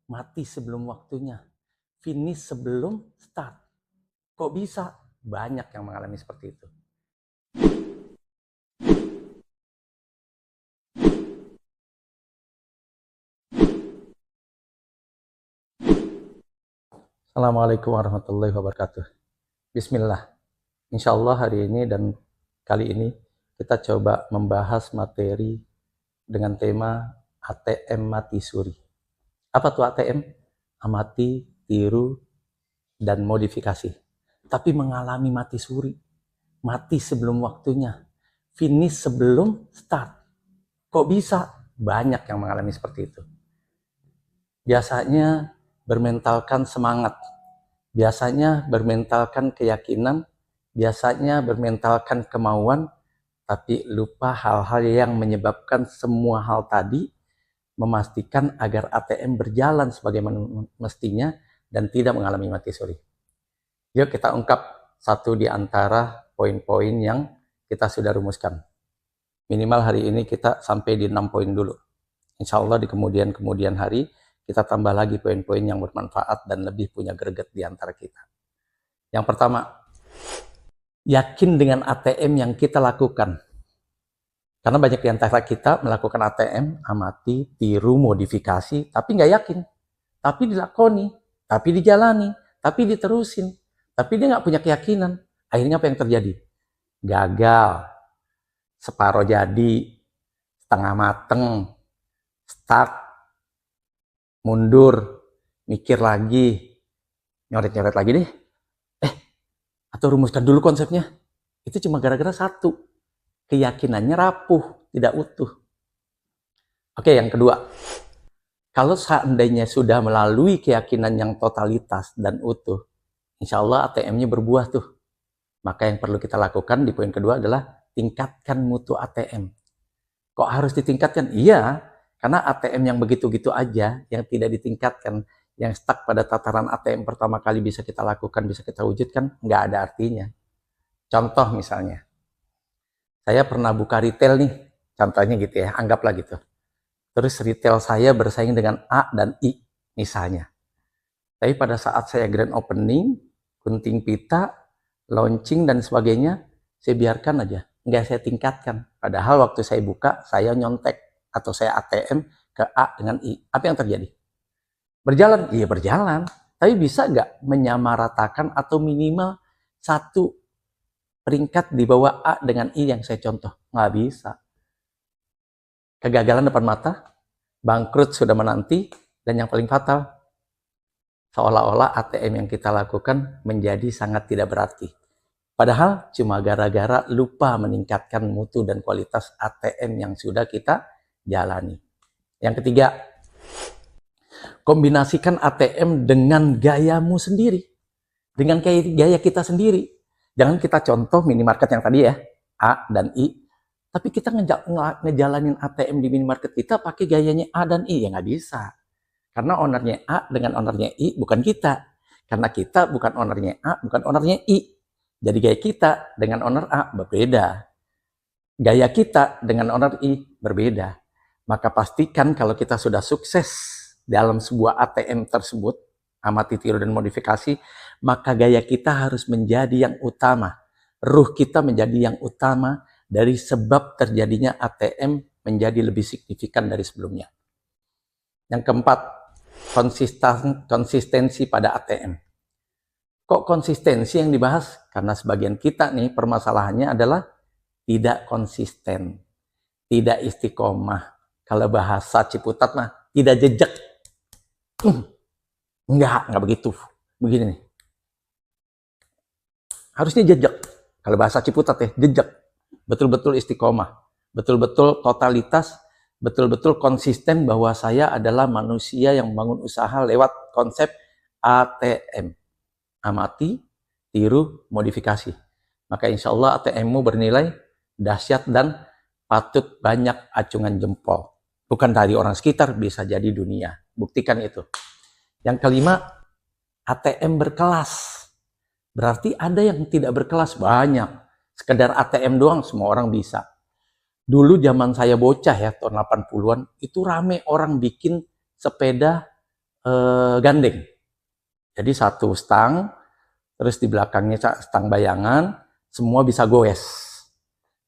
mati sebelum waktunya, finish sebelum start. Kok bisa? Banyak yang mengalami seperti itu. Assalamualaikum warahmatullahi wabarakatuh. Bismillah. Insya Allah hari ini dan kali ini kita coba membahas materi dengan tema ATM mati suri. Apa tuh ATM? Amati, tiru, dan modifikasi. Tapi mengalami mati suri. Mati sebelum waktunya. Finish sebelum start. Kok bisa? Banyak yang mengalami seperti itu. Biasanya bermentalkan semangat. Biasanya bermentalkan keyakinan. Biasanya bermentalkan kemauan. Tapi lupa hal-hal yang menyebabkan semua hal tadi, memastikan agar ATM berjalan sebagaimana mestinya dan tidak mengalami mati suri. Yuk kita ungkap satu di antara poin-poin yang kita sudah rumuskan. Minimal hari ini kita sampai di 6 poin dulu. Insya Allah di kemudian hari kita tambah lagi poin-poin yang bermanfaat dan lebih punya greget di antara kita. Yang pertama, yakin dengan ATM yang kita lakukan. Karena banyak di antara kita melakukan ATM, amati, tiru, modifikasi, tapi nggak yakin. Tapi dilakoni, tapi dijalani, tapi diterusin. Tapi dia nggak punya keyakinan. Akhirnya apa yang terjadi? Gagal, separuh jadi, setengah mateng, start, mundur, mikir lagi, nyoret-nyoret lagi deh. Atau rumuskan dulu konsepnya. Itu cuma gara-gara satu. Keyakinannya rapuh, tidak utuh. Oke, yang kedua. Kalau seandainya sudah melalui keyakinan yang totalitas dan utuh, insya Allah ATM-nya berbuah tuh. Maka yang perlu kita lakukan di poin kedua adalah tingkatkan mutu ATM. Kok harus ditingkatkan? Iya, karena ATM yang begitu-gitu aja, yang tidak ditingkatkan, yang stuck pada tataran ATM pertama kali bisa kita lakukan, bisa kita wujudkan, nggak ada artinya. Contoh misalnya, saya pernah buka retail nih, contohnya gitu ya, anggaplah gitu. Terus retail saya bersaing dengan A dan I misalnya. Tapi pada saat saya grand opening, gunting pita, launching dan sebagainya, saya biarkan aja, nggak saya tingkatkan. Padahal waktu saya buka, saya nyontek atau saya ATM ke A dengan I. Apa yang terjadi? Berjalan? Iya berjalan. Tapi bisa nggak menyamaratakan atau minimal satu peringkat di bawah A dengan I yang saya contoh? Nggak bisa. Kegagalan depan mata, bangkrut sudah menanti, dan yang paling fatal, seolah-olah ATM yang kita lakukan menjadi sangat tidak berarti. Padahal cuma gara-gara lupa meningkatkan mutu dan kualitas ATM yang sudah kita jalani. Yang ketiga, kombinasikan ATM dengan gayamu sendiri. Dengan gaya kita sendiri. Jangan kita contoh minimarket yang tadi ya, A dan I. Tapi kita ngejalanin ATM di minimarket kita pakai gayanya A dan I. Ya nggak bisa. Karena ownernya A dengan ownernya I bukan kita. Karena kita bukan ownernya A, bukan ownernya I. Jadi gaya kita dengan owner A berbeda. Gaya kita dengan owner I berbeda. Maka pastikan kalau kita sudah sukses dalam sebuah ATM tersebut, amati, tiru, dan modifikasi, maka gaya kita harus menjadi yang utama. Ruh kita menjadi yang utama dari sebab terjadinya ATM menjadi lebih signifikan dari sebelumnya. Yang keempat, konsistensi pada ATM. Kok konsistensi yang dibahas? Karena sebagian kita nih permasalahannya adalah tidak konsisten, tidak istiqomah. Kalau bahasa Ciputat mah tidak jejak. Enggak begitu. Begini nih. Harusnya jejak. Kalau bahasa Ciputat ya, jejak. Betul-betul istiqomah. Betul-betul totalitas. Betul-betul konsisten bahwa saya adalah manusia yang membangun usaha lewat konsep ATM. Amati, tiru, modifikasi. Maka insya Allah ATM-mu bernilai dahsyat dan patut banyak acungan jempol. Bukan dari orang sekitar, bisa jadi dunia. Buktikan itu. Yang kelima, ATM berkelas. Berarti ada yang tidak berkelas, banyak. Sekedar ATM doang, semua orang bisa. Dulu zaman saya bocah ya, tahun 80-an, itu rame orang bikin sepeda gandeng. Jadi satu stang, terus di belakangnya stang bayangan, semua bisa goes.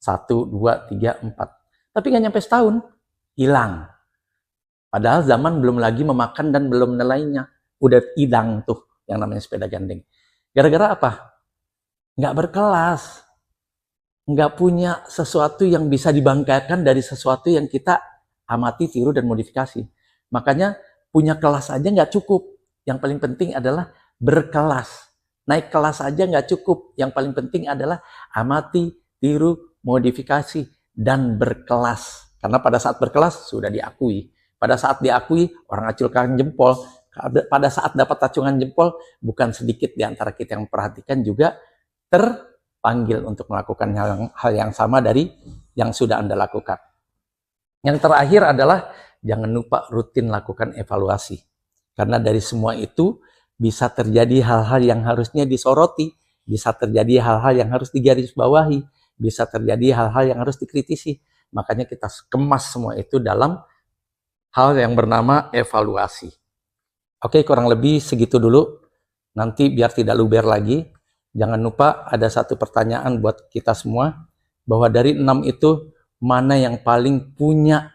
1, 2, 3, 4. Tapi nggak nyampe setahun, hilang. Padahal zaman belum lagi memakan dan belum nilainya. Udah hilang tuh yang namanya sepeda gandeng. Gara-gara apa? Nggak berkelas. Nggak punya sesuatu yang bisa dibanggakan dari sesuatu yang kita amati, tiru, dan modifikasi. Makanya punya kelas aja nggak cukup. Yang paling penting adalah berkelas. Naik kelas aja nggak cukup. Yang paling penting adalah amati, tiru, modifikasi, dan berkelas. Karena pada saat berkelas sudah diakui. Pada saat diakui, orang acungkan jempol. Pada saat dapat acungan jempol, bukan sedikit di antara kita yang memperhatikan juga terpanggil untuk melakukan hal yang sama dari yang sudah Anda lakukan. Yang terakhir adalah jangan lupa rutin lakukan evaluasi. Karena dari semua itu bisa terjadi hal-hal yang harusnya disoroti, bisa terjadi hal-hal yang harus digarisbawahi, bisa terjadi hal-hal yang harus dikritisi. Makanya kita kemas semua itu dalam hal yang bernama evaluasi. Oke, kurang lebih segitu dulu. Nanti biar tidak luber lagi, jangan lupa ada satu pertanyaan buat kita semua, bahwa dari 6 itu, mana yang paling punya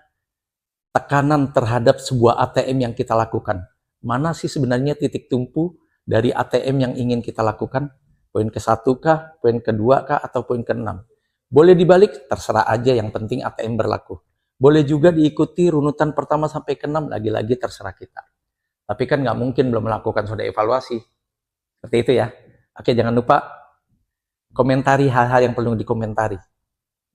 tekanan terhadap sebuah ATM yang kita lakukan? Mana sih sebenarnya titik tumpu dari ATM yang ingin kita lakukan? Poin ke-1 kah, poin ke-2 kah, atau poin ke-6? Boleh dibalik, terserah aja, yang penting ATM berlaku. Boleh juga diikuti runutan pertama sampai ke-6, lagi-lagi terserah kita. Tapi kan nggak mungkin belum melakukan sudah evaluasi. Seperti itu ya. Oke, jangan lupa komentari hal-hal yang perlu dikomentari.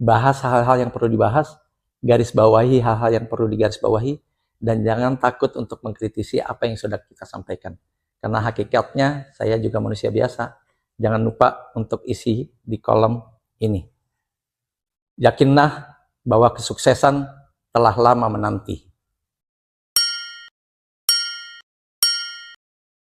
Bahas hal-hal yang perlu dibahas, garis bawahi hal-hal yang perlu digaris bawahi, dan jangan takut untuk mengkritisi apa yang sudah kita sampaikan. Karena hakikatnya saya juga manusia biasa. Jangan lupa untuk isi di kolom ini. Yakinlah bahwa kesuksesan telah lama menanti.